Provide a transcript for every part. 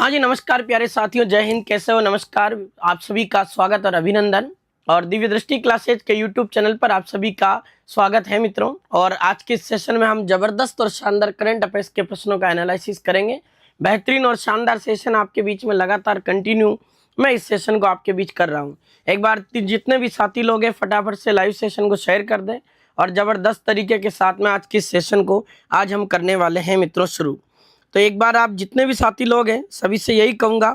हाँ जी, नमस्कार प्यारे साथियों, जय हिंद। कैसे हो? नमस्कार, आप सभी का स्वागत और अभिनंदन। और दिव्य दृष्टि क्लासेज के यूट्यूब चैनल पर आप सभी का स्वागत है मित्रों। और आज के इस सेशन में हम जबरदस्त और शानदार करंट अफेयर्स के प्रश्नों का एनालिसिस करेंगे। बेहतरीन और शानदार सेशन आपके बीच में लगातार कंटिन्यू मैं इस सेशन को आपके बीच कर रहा हूँ। एक बार जितने भी साथी लोग हैं फटाफट से लाइव सेशन को शेयर कर दें और जबरदस्त तरीके के साथ में आज के इस सेशन को आज हम करने वाले हैं मित्रों शुरू। तो एक बार आप जितने भी साथी लोग हैं सभी से यही कहूँगा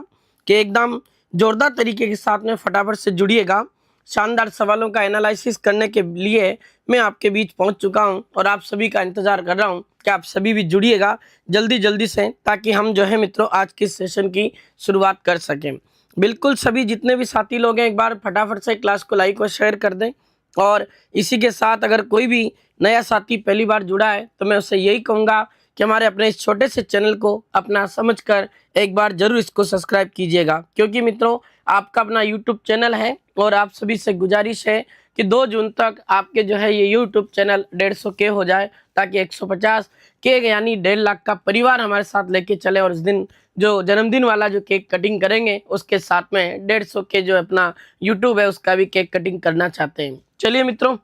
कि एकदम जोरदार तरीके के साथ में फटाफट से जुड़िएगा। शानदार सवालों का एनालिसिस करने के लिए मैं आपके बीच पहुंच चुका हूं और आप सभी का इंतजार कर रहा हूं कि आप सभी भी जुड़िएगा जल्दी जल्दी से, ताकि हम जो है मित्रों आज के सेशन की शुरुआत कर सकें। बिल्कुल सभी जितने भी साथी लोग हैं एक बार फटाफट से क्लास को लाइक और शेयर कर दें। और इसी के साथ अगर कोई भी नया साथी पहली बार जुड़ा है तो मैं उससे यही कहूँगा कि हमारे अपने इस छोटे से चैनल को अपना समझकर एक बार जरूर इसको सब्सक्राइब कीजिएगा, क्योंकि मित्रों आपका अपना यूट्यूब चैनल है और आप सभी से गुजारिश है कि 2 जून तक आपके जो है ये यूट्यूब चैनल 150 के हो जाए, ताकि 150 के यानी 1.5 लाख का परिवार हमारे साथ लेके चले। और इस दिन जो जन्मदिन वाला जो केक कटिंग करेंगे उसके साथ में 150 के जो अपना यूट्यूब है उसका भी केक कटिंग करना चाहते हैं। चलिए मित्रों,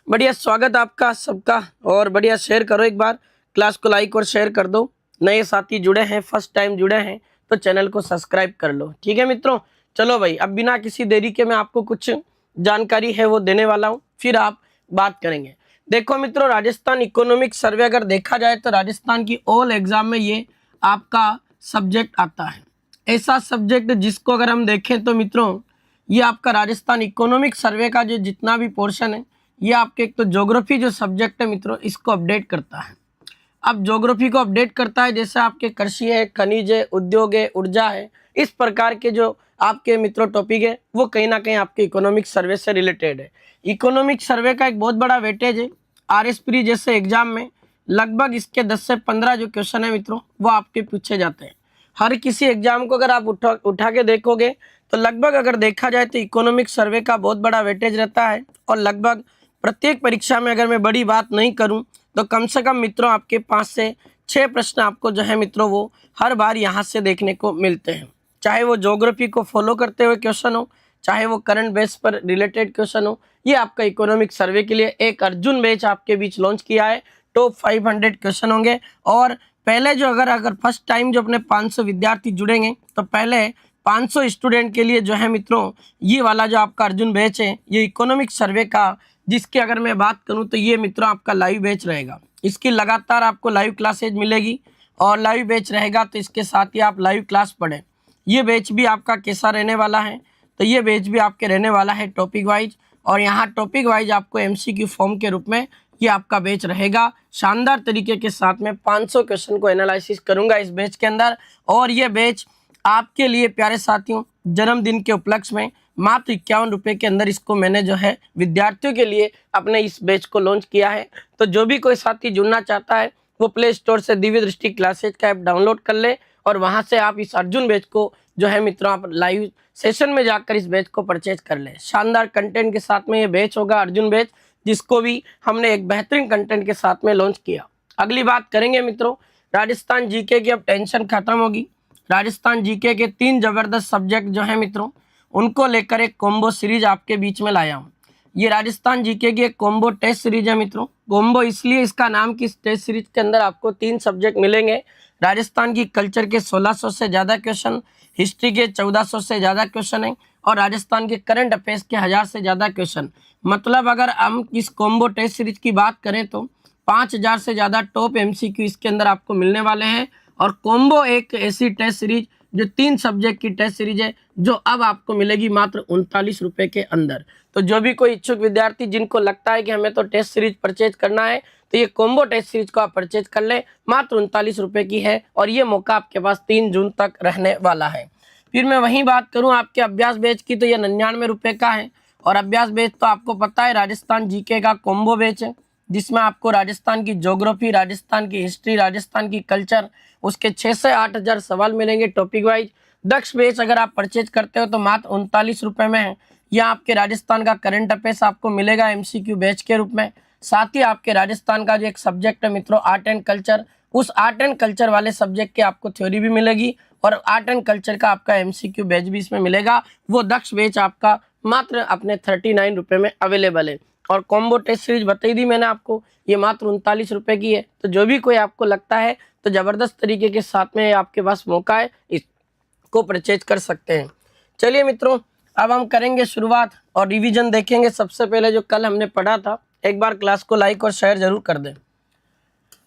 बढ़िया स्वागत आपका सबका और बढ़िया शेयर करो, एक बार क्लास को लाइक और शेयर कर दो। नए साथी जुड़े हैं, फर्स्ट टाइम जुड़े हैं तो चैनल को सब्सक्राइब कर लो, ठीक है मित्रों। चलो भाई, अब बिना किसी देरी के मैं आपको कुछ जानकारी है वो देने वाला हूँ, फिर आप बात करेंगे। देखो मित्रों, राजस्थान इकोनॉमिक सर्वे अगर देखा जाए तो राजस्थान की ऑल एग्जाम में ये आपका सब्जेक्ट आता है। ऐसा सब्जेक्ट जिसको अगर हम देखें तो मित्रों ये आपका राजस्थान इकोनॉमिक सर्वे का जो जितना भी पोर्शन है ये आपके एक तो ज्योग्राफी जो सब्जेक्ट है मित्रों इसको अपडेट करता है। अब ज्योग्राफी को अपडेट करता है जैसे आपके कृषि है, खनिज है, उद्योग है, ऊर्जा है, इस प्रकार के जो आपके मित्रों टॉपिक है वो कहीं ना कहीं आपके इकोनॉमिक सर्वे से रिलेटेड है। इकोनॉमिक सर्वे का एक बहुत बड़ा वेटेज है। आरएसपी जैसे एग्जाम में लगभग इसके 10 से 15 जो क्वेश्चन है मित्रों वो आपके पूछे जाते हैं। हर किसी एग्जाम को अगर आप उठा के देखोगे तो लगभग अगर देखा जाए तो इकोनॉमिक सर्वे का बहुत बड़ा वेटेज रहता है। और लगभग प्रत्येक परीक्षा में अगर मैं बड़ी बात नहीं करूं तो कम से कम मित्रों आपके 5 से 6 प्रश्न आपको जो है मित्रों वो हर बार यहाँ से देखने को मिलते हैं। चाहे वो ज्योग्राफी को फॉलो करते हुए क्वेश्चन हो, चाहे वो करंट बेस पर रिलेटेड क्वेश्चन हो। ये आपका इकोनॉमिक सर्वे के लिए एक अर्जुन बैच आपके बीच लॉन्च किया है। टॉप 500 क्वेश्चन होंगे और पहले जो अगर फर्स्ट टाइम जो अपने 500 विद्यार्थी जुड़ेंगे तो पहले 500 स्टूडेंट के लिए जो है मित्रों ये वाला जो आपका अर्जुन बैच है ये इकोनॉमिक सर्वे का, जिसकी अगर मैं बात करूं तो ये मित्रों आपका लाइव बैच रहेगा। इसकी लगातार आपको लाइव क्लासेज मिलेगी और लाइव बैच रहेगा तो इसके साथ ही आप लाइव क्लास पढ़ें। ये बैच भी आपका कैसा रहने वाला है तो ये बैच भी आपके रहने वाला है टॉपिक वाइज, और यहाँ टॉपिक वाइज आपको एमसीक्यू फॉर्म के रूप में ये आपका बैच रहेगा। शानदार तरीके के साथ में 500 क्वेश्चन को एनालिसिस करूंगा इस बैच के अंदर। और ये बैच आपके लिए प्यारे साथियों जन्मदिन के उपलक्ष्य में मात्र 51 रुपये के अंदर इसको मैंने जो है विद्यार्थियों के लिए अपने इस बैच को लॉन्च किया है। तो जो भी कोई साथी जुड़ना चाहता है वो प्ले स्टोर से दिव्य दृष्टि क्लासेज का ऐप डाउनलोड कर ले और वहां से आप इस अर्जुन बैच को जो है मित्रों आप लाइव सेशन में जाकर इस बैच को परचेज कर ले। शानदार कंटेंट के साथ में ये बैच होगा अर्जुन बैच, जिसको भी हमने एक बेहतरीन कंटेंट के साथ में लॉन्च किया। अगली बात करेंगे मित्रों, राजस्थान जीके की अब टेंशन खत्म होगी। राजस्थान जीके के 3 जबरदस्त सब्जेक्ट जो है मित्रों उनको लेकर एक कॉम्बो सीरीज आपके बीच में लाया हूँ। ये राजस्थान जीके की एक कॉम्बो टेस्ट सीरीज है मित्रों। कॉम्बो इसलिए इसका नाम कि इस टेस्ट सीरीज के अंदर आपको 3 सब्जेक्ट मिलेंगे। राजस्थान की कल्चर के 1600 से ज़्यादा क्वेश्चन, हिस्ट्री के 1400 से ज़्यादा क्वेश्चन है और राजस्थान के करंट अफेयर्स के 1000 से ज़्यादा क्वेश्चन। मतलब अगर हम इस कॉम्बो टेस्ट सीरीज की बात करें तो 5000 से ज़्यादा टॉप एमसीक्यू इसके अंदर आपको मिलने वाले हैं। और कॉम्बो एक ऐसी टेस्ट सीरीज जो 3 सब्जेक्ट की टेस्ट सीरीज है जो अब आपको मिलेगी मात्र 39 रुपये के अंदर। तो जो भी कोई इच्छुक विद्यार्थी जिनको लगता है कि हमें तो टेस्ट सीरीज परचेज करना है तो ये कॉम्बो टेस्ट सीरीज को आप परचेज कर लें, मात्र 39 रुपये की है और ये मौका आपके पास 3 जून तक रहने वाला है। फिर मैं वहीं बात करूँ आपके अभ्यास बैच की तो ये 99 रुपये का है। और अभ्यास बैच तो आपको पता है राजस्थान जीके का कॉम्बो बैच है, जिसमें आपको राजस्थान की ज्योग्राफी, राजस्थान की हिस्ट्री, राजस्थान की कल्चर, उसके 6 से 8 हज़ार सवाल मिलेंगे टॉपिक वाइज। दक्ष बैच अगर आप परचेज करते हो तो मात्र 39 रुपये में है। यह आपके राजस्थान का करंट अफेयर्स आपको मिलेगा एमसीक्यू बैच के रूप में। साथ ही आपके राजस्थान का जो एक सब्जेक्ट है मित्रों आर्ट एंड कल्चर, उस आर्ट एंड कल्चर वाले सब्जेक्ट के आपको थ्योरी भी मिलेगी और आर्ट एंड कल्चर का आपका MCQ बैच भी इसमें मिलेगा। वो दक्ष बैच आपका मात्र अपने 39 रुपये में अवेलेबल है। और कॉम्बो टेस्ट सीरीज बताई दी मैंने आपको, ये मात्र 39 रुपये की है। तो जो भी कोई आपको लगता है तो ज़बरदस्त तरीके के साथ में आपके पास मौका है, इसको परचेज कर सकते हैं। चलिए मित्रों, अब हम करेंगे शुरुआत और रिवीजन देखेंगे। सबसे पहले जो कल हमने पढ़ा था, एक बार क्लास को लाइक और शेयर जरूर कर दें।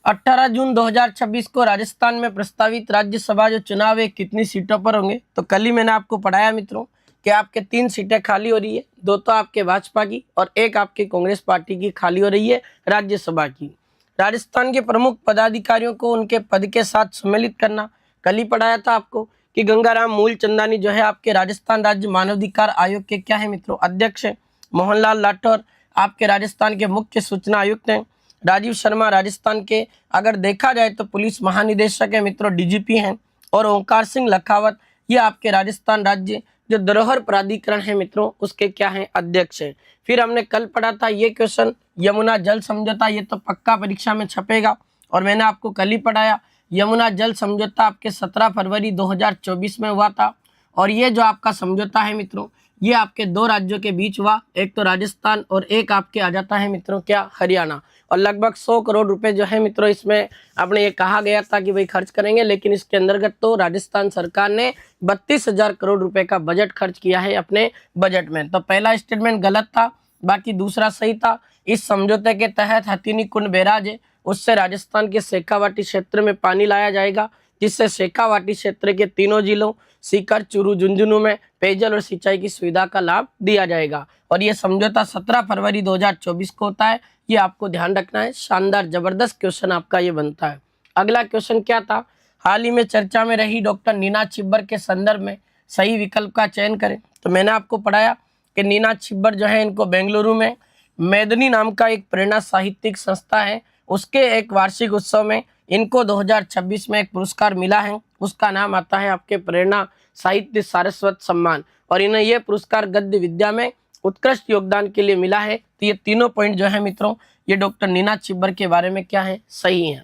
18 जून 2026 को राजस्थान में प्रस्तावित राज्यसभा जो चुनाव है कितनी सीटों पर होंगे? तो कल ही मैंने आपको पढ़ाया मित्रों कि आपके 3 सीटें खाली हो रही है, 2 तो आपके भाजपा की और 1 आपकी कांग्रेस पार्टी की खाली हो रही है राज्यसभा की। राजस्थान के प्रमुख पदाधिकारियों को उनके पद के साथ सम्मिलित करना, कल ही पढ़ाया था आपको कि गंगाराम मूलचंदानी जो है आपके राजस्थान राज्य मानवाधिकार आयोग के क्या है मित्रों? अध्यक्ष है। मोहनलाल लाठौर आपके राजस्थान के मुख्य सूचना आयुक्त हैं। राजीव शर्मा राजस्थान के अगर देखा जाए तो पुलिस महानिदेशक है मित्रों, DGP हैं। और ओंकार सिंह लखावत ये आपके राजस्थान राज्य जो धरोहर प्राधिकरण है मित्रों उसके क्या है? अध्यक्ष है। फिर हमने कल पढ़ा था ये क्वेश्चन, यमुना जल समझौता, ये तो पक्का परीक्षा में छपेगा और मैंने आपको कल ही पढ़ाया। यमुना जल समझौता आपके 17 फरवरी 2024 में हुआ था और ये जो आपका समझौता है मित्रों ये आपके 2 राज्यों के बीच हुआ, एक तो राजस्थान और एक आपके आ जाता है मित्रों क्या? हरियाणा। और लगभग 100 करोड़ रुपए जो है मित्रों इसमें आपने ये कहा गया था कि भाई खर्च करेंगे, लेकिन इसके अंतर्गत तो राजस्थान सरकार ने 32,000 करोड़ रुपए का बजट खर्च किया है अपने बजट में। तो पहला स्टेटमेंट गलत था, बाकी दूसरा सही था। इस समझौते के तहत हथिनी कुंड बैराज है उससे राजस्थान के शेखावाटी क्षेत्र में पानी लाया जाएगा, जिससे शेखावाटी क्षेत्र के 3 जिलों सीकर, चूरू, झुंझुनू में पेयजल और सिंचाई की सुविधा का लाभ दिया जाएगा। और ये समझौता 17 फरवरी 2024 को होता है, ये आपको ध्यान रखना है। शानदार जबरदस्त क्वेश्चन आपका ये बनता है। अगला क्वेश्चन क्या था? हाल ही में चर्चा में रही डॉक्टर नीना छिब्बर के संदर्भ में सही विकल्प का चयन करें। तो मैंने आपको पढ़ाया कि नीना छिब्बर जो है इनको बेंगलुरु में मेदनी नाम का एक प्रेरणा साहित्यिक संस्था है, उसके एक वार्षिक उत्सव में इनको 2026 में एक पुरस्कार मिला है, उसका नाम आता है आपके प्रेरणा साहित्य सारस्वत सम्मान। और इन्हें यह पुरस्कार गद्य विद्या में उत्कृष्ट योगदान के लिए मिला है। तो ये तीनों पॉइंट जो है मित्रों ये डॉक्टर नीना छिब्बर के बारे में क्या है? सही है।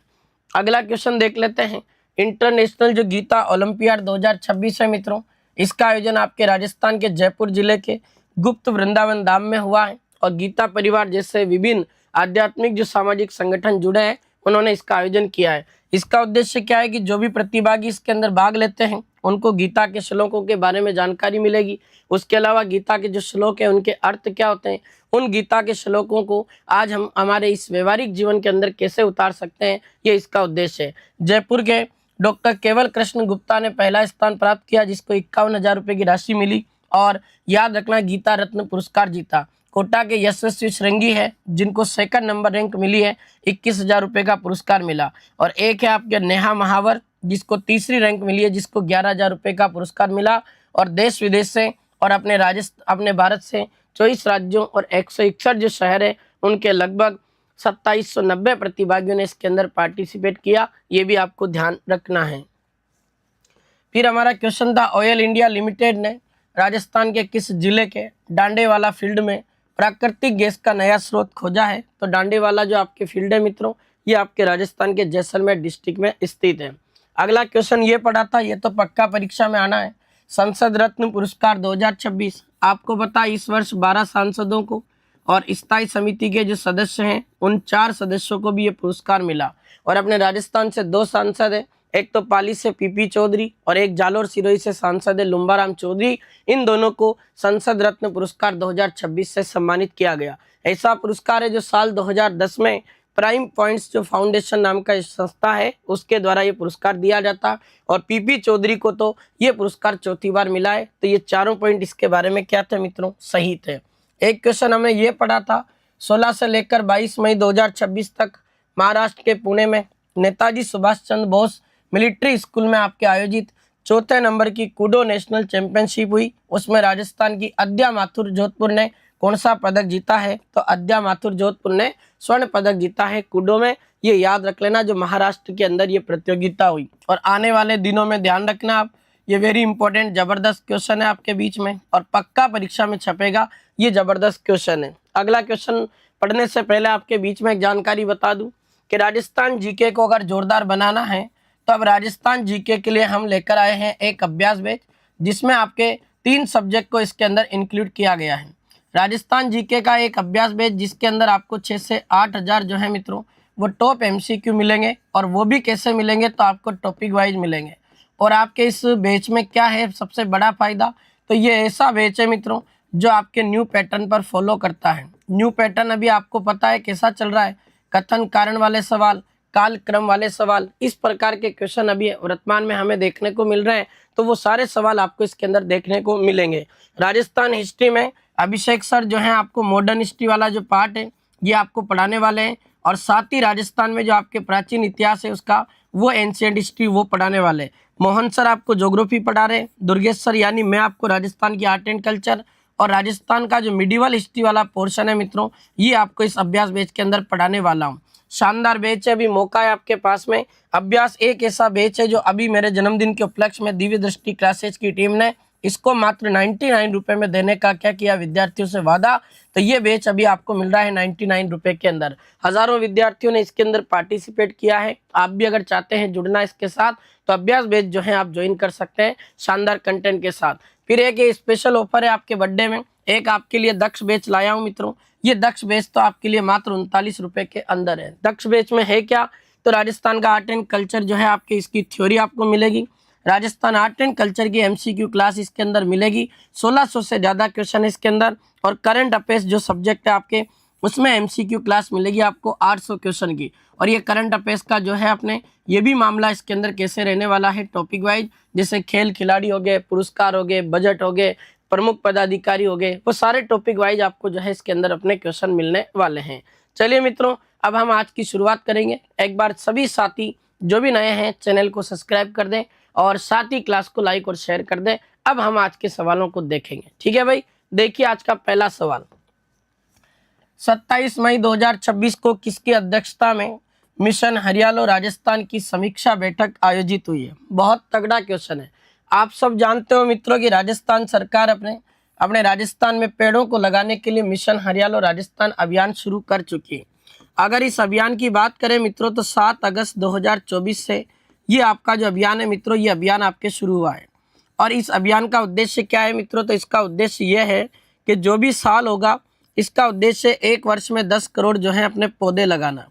अगला क्वेश्चन देख लेते हैं। इंटरनेशनल जो गीता ओलंपियाड 2026 है मित्रों, इसका आयोजन आपके राजस्थान के जयपुर जिले के गुप्त वृंदावन धाम में हुआ है और गीता परिवार जैसे विभिन्न आध्यात्मिक जो सामाजिक संगठन जुड़े हैं उन्होंने इसका आयोजन किया है। इसका उद्देश्य क्या है कि जो भी प्रतिभागी इसके अंदर भाग लेते हैं उनको गीता के श्लोकों के बारे में जानकारी मिलेगी। उसके अलावा गीता के जो श्लोक हैं उनके अर्थ क्या होते हैं, उन गीता के श्लोकों को आज हम हमारे इस व्यवहारिक जीवन के अंदर कैसे उतार सकते हैं, ये इसका उद्देश्य है। जयपुर के डॉक्टर केवल कृष्ण गुप्ता ने पहला स्थान प्राप्त किया, जिसको 51,000 रुपये की राशि मिली और याद रखना गीता रत्न पुरस्कार जीता। कोटा के यशस्वी श्रृंगी है जिनको 2nd नंबर रैंक मिली है, 21,000 रुपये का पुरस्कार मिला। और एक है आपके नेहा महावर जिसको 3री रैंक मिली है, जिसको 11,000 रुपये का पुरस्कार मिला। और देश विदेश से और अपने भारत से 24 राज्यों और 161 जो शहर है उनके लगभग 2790 प्रतिभागियों ने इसके अंदर पार्टिसिपेट किया, ये भी आपको ध्यान रखना है। फिर हमारा क्वेश्चन था ऑयल इंडिया लिमिटेड ने राजस्थान के किस जिले के डांडेवाला फील्ड में प्राकृतिक गैस का नया स्रोत खोजा है? तो डांडेवाला जो आपके फील्ड है मित्रों ये आपके राजस्थान के जैसलमेर डिस्ट्रिक्ट में स्थित है। अगला क्वेश्चन ये पढ़ा था, ये तो पक्का परीक्षा में आना है। संसद रत्न पुरस्कार 2026 आपको पता इस वर्ष 12 सांसदों को और स्थायी समिति के जो सदस्य हैं उन 4 सदस्यों को भी ये पुरस्कार मिला। और अपने राजस्थान से 2 सांसद हैं, एक तो पाली से PP चौधरी और एक जालोर सिरोही से सांसद है लुम्बाराम चौधरी। इन दोनों को संसद रत्न पुरस्कार 2026 से सम्मानित किया गया। ऐसा पुरस्कार है जो साल 2010 में प्राइम पॉइंट्स जो फाउंडेशन नाम का संस्था है उसके द्वारा ये पुरस्कार दिया जाता। और PP चौधरी को तो ये पुरस्कार 4थी बार मिला है। तो ये चारों पॉइंट इसके बारे में क्या थे मित्रों? सही थे। एक क्वेश्चन हमने ये पढ़ा था 16 से लेकर 22 मई 2026 तक महाराष्ट्र के पुणे में नेताजी सुभाष चंद्र बोस मिलिट्री स्कूल में आपके आयोजित 4थे नंबर की कूडो नेशनल चैंपियनशिप हुई। उसमें राजस्थान की अद्या माथुर जोधपुर ने कौन सा पदक जीता है? तो अद्या माथुर जोधपुर ने स्वर्ण पदक जीता है कूडो में। ये याद रख लेना जो महाराष्ट्र के अंदर ये प्रतियोगिता हुई। और आने वाले दिनों में ध्यान रखना आप, ये वेरी इंपॉर्टेंट जबरदस्त क्वेश्चन है आपके बीच में और पक्का परीक्षा में छपेगा, ये जबरदस्त क्वेश्चन है। अगला क्वेश्चन पढ़ने से पहले आपके बीच में एक जानकारी बता दूं कि राजस्थान GK को अगर जोरदार बनाना है तो तो अब राजस्थान जीके के लिए हम लेकर आए हैं एक अभ्यास बैच, जिसमें आपके 3 सब्जेक्ट को इसके अंदर इंक्लूड किया गया है। राजस्थान जीके का एक अभ्यास बैच जिसके अंदर आपको 6 से 8 हज़ार जो है मित्रों वो टॉप एमसीक्यू मिलेंगे, और वो भी कैसे मिलेंगे, तो आपको टॉपिक वाइज मिलेंगे। और आपके इस बैच में क्या है सबसे बड़ा फायदा, तो ये ऐसा बैच है मित्रों जो आपके न्यू पैटर्न पर फॉलो करता है। न्यू पैटर्न अभी आपको पता है कैसा चल रहा है, कथन कारण वाले सवाल, काल क्रम वाले सवाल, इस प्रकार के क्वेश्चन अभी वर्तमान में हमें देखने को मिल रहे हैं। तो वो सारे सवाल आपको इसके अंदर देखने को मिलेंगे। राजस्थान हिस्ट्री में अभिषेक सर जो है आपको मॉडर्न हिस्ट्री वाला जो पार्ट है ये आपको पढ़ाने वाले हैं, और साथ ही राजस्थान में जो आपके प्राचीन इतिहास है उसका वो एंशिएंट हिस्ट्री वो पढ़ाने वाले। मोहन सर आपको ज्योग्राफी पढ़ा रहे, दुर्गेश सर यानी मैं आपको राजस्थान की आर्ट एंड कल्चर और राजस्थान का जो मिडिवल हिस्ट्री वाला पोर्शन है मित्रों ये आपको इस अभ्यास बैच के अंदर पढ़ाने वाला हूँ। शानदार बैच है, अभी मौका है आपके पास में। अभ्यास एक ऐसा बैच है जो अभी मेरे जन्मदिन के उपलक्ष्य में दिव्य दृष्टि क्लासेज की टीम ने इसको मात्र 99 रुपये में देने का क्या किया विद्यार्थियों से वादा। तो ये बैच अभी आपको मिल रहा है 99 रुपये के अंदर। हजारों विद्यार्थियों ने इसके अंदर पार्टिसिपेट किया है। आप भी अगर चाहते हैं जुड़ना इसके साथ तो अभ्यास बैच जो है आप ज्वाइन कर सकते हैं शानदार कंटेंट के साथ। फिर एक स्पेशल ऑफर है आपके बर्थडे में, एक आपके लिए दक्ष बैच लाया हूँ मित्रों। ये दक्ष बैच तो आपके लिए मात्र 39 रुपये के अंदर है। दक्ष बैच में है क्या, तो राजस्थान का आर्ट एंड कल्चर जो है आपकी इसकी थ्योरी आपको मिलेगी, राजस्थान आर्ट एंड कल्चर की एमसीक्यू क्लास इसके अंदर मिलेगी, 1600 से ज़्यादा क्वेश्चन इसके अंदर, और करंट अफेयर्स जो सब्जेक्ट है आपके उसमें एमसीक्यू क्लास मिलेगी आपको 800 क्वेश्चन की। और ये करंट अफेयर्स का जो है अपने ये भी मामला इसके अंदर कैसे रहने वाला है टॉपिक वाइज, जैसे खेल खिलाड़ी हो गए, पुरस्कार हो गए, बजट हो गए, प्रमुख पदाधिकारी हो गए, वो सारे टॉपिक वाइज आपको जो है इसके अंदर अपने क्वेश्चन मिलने वाले हैं। चलिए मित्रों अब हम आज की शुरुआत करेंगे। एक बार सभी साथी जो भी नए हैं चैनल को सब्सक्राइब कर दें और साथ ही क्लास को लाइक और शेयर कर दें। अब हम आज के सवालों को देखेंगे, ठीक है भाई। देखिए आज का पहला सवाल, 27 मई 2026 को किसकी अध्यक्षता में मिशन हरियालो राजस्थान की समीक्षा बैठक आयोजित हुई है। बहुत तगड़ा क्वेश्चन है। आप सब जानते हो मित्रों कि राजस्थान सरकार अपने राजस्थान में पेड़ों को लगाने के लिए मिशन हरियालो राजस्थान अभियान शुरू कर चुकी है। अगर इस अभियान की बात करें मित्रों तो 7 अगस्त 2024 से ये आपका जो अभियान है मित्रों ये अभियान आपके शुरू हुआ है। और इस अभियान का उद्देश्य क्या है मित्रों, तो इसका उद्देश्य ये है कि जो भी साल होगा इसका उद्देश्य 1 वर्ष में 10 करोड़ जो है अपने पौधे लगाना।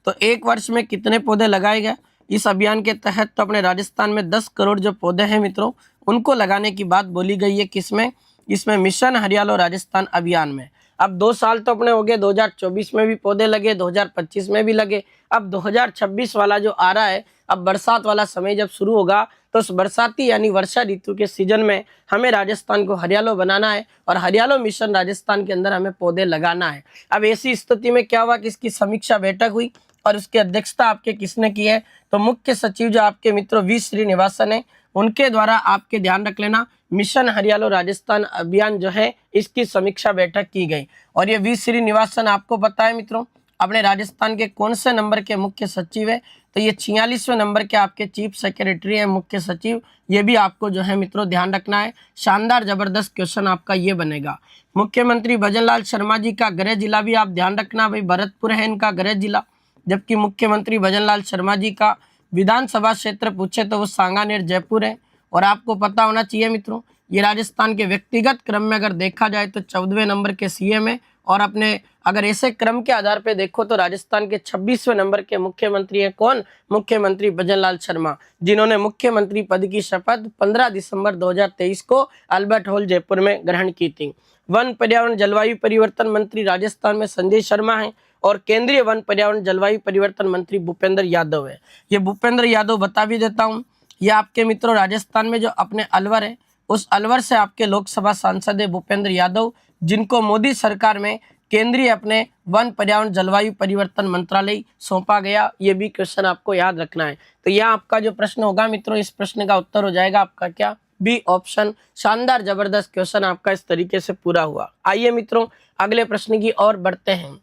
तो 1 वर्ष में कितने पौधे लगाए गए इस अभियान के तहत, तो अपने राजस्थान में 10 करोड़ जो पौधे हैं मित्रों उनको लगाने की बात बोली गई है। किसमें, इसमें मिशन हरियालो राजस्थान अभियान में। अब 2 साल तो अपने हो गए, 2024 में भी पौधे लगे, 2025 में भी लगे। अब 2026 वाला जो आ रहा है, अब बरसात वाला समय जब शुरू होगा तो उस बरसाती यानी वर्षा ऋतु के सीजन में हमें राजस्थान को हरियालो बनाना है और हरियालो मिशन राजस्थान के अंदर हमें पौधे लगाना है। अब ऐसी स्थिति में क्या हुआ कि इसकी समीक्षा बैठक हुई और उसकी अध्यक्षता आपके किसने की है, तो मुख्य सचिव जो आपके मित्रों वी श्रीनिवासन है उनके द्वारा आपके ध्यान रख लेना मिशन हरियालो राजस्थान अभियान जो है इसकी समीक्षा बैठक की गई। और ये वी श्रीनिवासन आपको पता है मित्रों अपने राजस्थान के कौन से नंबर के मुख्य सचिव है, तो ये 46वें नंबर के आपके चीफ सेक्रेटरी है मुख्य सचिव। ये भी आपको जो है मित्रों ध्यान रखना है। शानदार जबरदस्त क्वेश्चन आपका ये बनेगा। मुख्यमंत्री भजनलाल शर्मा जी का गृह जिला भी आप ध्यान रखना भाई, भरतपुर है इनका गृह जिला। जबकि मुख्यमंत्री भजनलाल शर्मा जी का विधानसभा क्षेत्र पूछे तो वो सांगानेर जयपुर है। और आपको पता होना चाहिए मित्रों ये राजस्थान के व्यक्तिगत क्रम में अगर देखा जाए तो 14वें नंबर के सीएम है। और अपने अगर ऐसे क्रम के आधार पे देखो तो राजस्थान के 26वें नंबर के मुख्यमंत्री है कौन, मुख्यमंत्री भजनलाल शर्मा, जिन्होंने मुख्यमंत्री पद की शपथ 15 दिसंबर 2023 को अल्बर्ट हॉल जयपुर में ग्रहण की थी। वन पर्यावरण जलवायु परिवर्तन मंत्री राजस्थान में संजय शर्मा है और केंद्रीय वन पर्यावरण जलवायु परिवर्तन मंत्री भूपेंद्र यादव है। ये भूपेंद्र यादव बता भी देता हूँ, ये आपके मित्रों राजस्थान में जो अपने अलवर है उस अलवर से आपके लोकसभा सांसद है भूपेंद्र यादव, जिनको मोदी सरकार में केंद्रीय अपने वन पर्यावरण जलवायु परिवर्तन मंत्रालय सौंपा गया। ये भी क्वेश्चन आपको याद रखना है। तो यह आपका जो प्रश्न होगा मित्रों इस प्रश्न का उत्तर हो जाएगा आपका क्या, बी ऑप्शन। शानदार जबरदस्त क्वेश्चन आपका इस तरीके से पूरा हुआ। आइए मित्रों अगले प्रश्न की ओर बढ़ते हैं।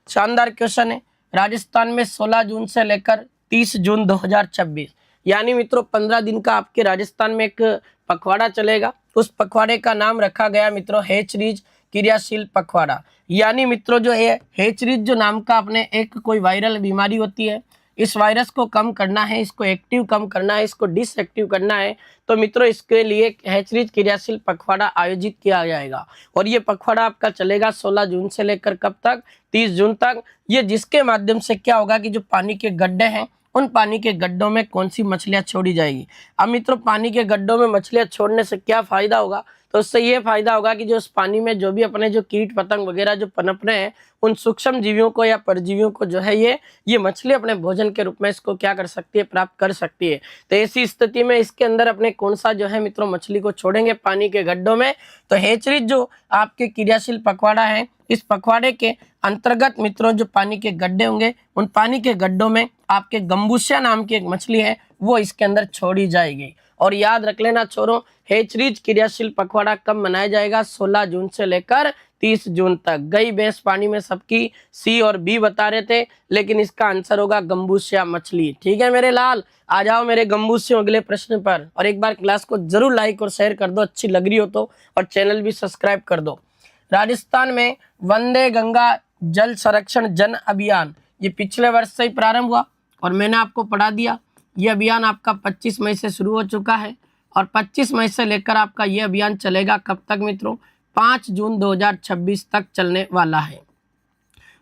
शानदार क्वेश्चन है, राजस्थान में 16 जून से लेकर 30 जून 2026 यानी मित्रों 15 दिन का आपके राजस्थान में एक पखवाड़ा चलेगा। उस पखवाड़े का नाम रखा गया मित्रों हैचरीज क्रियाशील पखवाड़ा। यानी मित्रों जो है हैचरीज जो नाम का अपने एक कोई वायरल बीमारी होती है इस वायरस को कम करना है, इसको एक्टिव कम करना है, इसको डिसएक्टिव करना है, तो मित्रों इसके लिए हैचरीज क्रियाशील पखवाड़ा आयोजित किया जाएगा। और ये पखवाड़ा आपका चलेगा 16 जून से लेकर कब तक, 30 जून तक। ये जिसके माध्यम से क्या होगा कि जो पानी के गड्ढे हैं, उन पानी के गड्ढों में कौन सी मछलियां छोड़ी जाएगी। अब मित्रों पानी के गड्ढों में मछलियां छोड़ने से क्या फायदा होगा, तो उससे ये फायदा होगा कि जो उस पानी में जो भी अपने जो कीट पतंग वगैरह जो पनप रहे हैं, उन सूक्ष्म जीवियों को या परजीवियों को जो है ये मछली अपने भोजन के रूप में इसको क्या कर सकती है, प्राप्त कर सकती है। तो ऐसी स्थिति में इसके अंदर अपने कौन सा जो है मित्रों मछली को छोड़ेंगे पानी के गड्ढों में, तो हैचरीज जो आपके क्रियाशील पखवाड़ा है, इस पखवाड़े के अंतर्गत मित्रों जो पानी के गड्ढे होंगे, उन पानी के गड्ढों में आपके गंबूसिया नाम की एक मछली है, वो इसके अंदर छोड़ी जाएगी। और याद रख लेना छोरों, हैचरीज क्रियाशील पखवाड़ा कब मनाया जाएगा, 16 जून से लेकर 30 जून तक। गई भैंस पानी में सबकी सी और बी बता रहे थे, लेकिन इसका आंसर होगा गंबूसिया मछली। ठीक है मेरे लाल, आ जाओ मेरे गंबूसियों अगले प्रश्न पर। और एक बार क्लास को जरूर लाइक और शेयर कर दो, अच्छी लग रही हो तो, और चैनल भी सब्सक्राइब कर दो। राजस्थान में वंदे गंगा जल संरक्षण जन अभियान, ये पिछले वर्ष से ही प्रारंभ हुआ और मैंने आपको पढ़ा दिया। ये अभियान आपका 25 मई से शुरू हो चुका है और 25 मई से लेकर आपका ये अभियान चलेगा कब तक मित्रों, 5 जून 2026 तक चलने वाला है।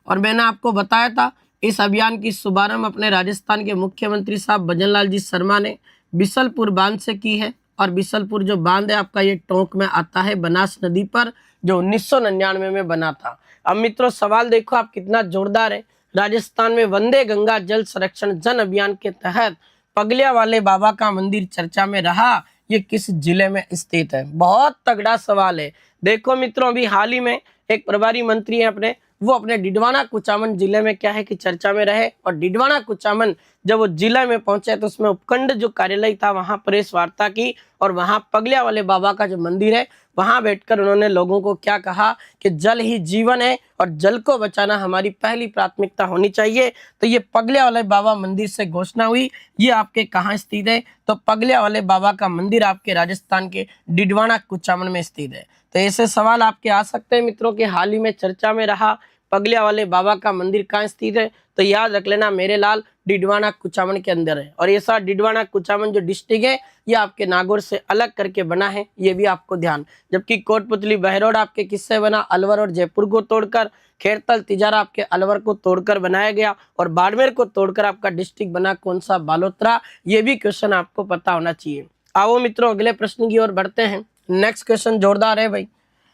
और मैंने आपको बताया था इस अभियान की शुभारंभ अपने राजस्थान के मुख्यमंत्री साहब भजनलाल जी शर्मा ने बिसलपुर बांध से की है। और बिसलपुर जो बांध है आपका ये टोंक में आता है, बनास नदी पर, जो 1999 में बना था। अब मित्रों सवाल देखो आप कितना जोरदार है। राजस्थान में वंदे गंगा जल संरक्षण जन अभियान के तहत पगलिया वाले बाबा का मंदिर चर्चा में रहा, ये किस जिले में स्थित है। बहुत तगड़ा सवाल है। देखो मित्रों अभी हाल ही में एक प्रभारी मंत्री है अपने, वो अपने डिडवाना कुचामन जिले में क्या है कि चर्चा में रहे। और डिडवाना कुचामन जब वो जिले में पहुंचे तो उसमें उपखंड जो कार्यालय था वहां प्रेस वार्ता की, और वहां पगलिया वाले बाबा का जो मंदिर है वहां बैठकर उन्होंने लोगों को क्या कहा कि जल ही जीवन है और जल को बचाना हमारी पहली प्राथमिकता होनी चाहिए। तो ये पगलिया वाले बाबा मंदिर से घोषणा हुई। ये आपके कहाँ स्थित है, तो पगलिया वाले बाबा का मंदिर आपके राजस्थान के डिडवाना कुचामन में स्थित है। तो ऐसे सवाल आपके आ सकते हैं मित्रों के हाल ही में चर्चा में रहा पगलिया वाले बाबा का मंदिर कहाँ स्थित है, तो याद रख लेना मेरे लाल डिडवाना कुचामन के अंदर है। और ऐसा डिडवाना कुचामन जो डिस्ट्रिक्ट है ये आपके नागौर से अलग करके बना है, ये भी आपको ध्यान। जबकि कोटपुतली बहरोड आपके किससे बना, अलवर और जयपुर को तोड़कर। खेरतल तिजारा आपके अलवर को तोड़कर बनाया गया। और बाड़मेर को तोड़कर आपका डिस्ट्रिक्ट बना कौन सा, बालोतरा। ये भी क्वेश्चन आपको पता होना चाहिए। आओ मित्रों अगले प्रश्न की ओर बढ़ते हैं। नेक्स्ट क्वेश्चन जोरदार है भाई।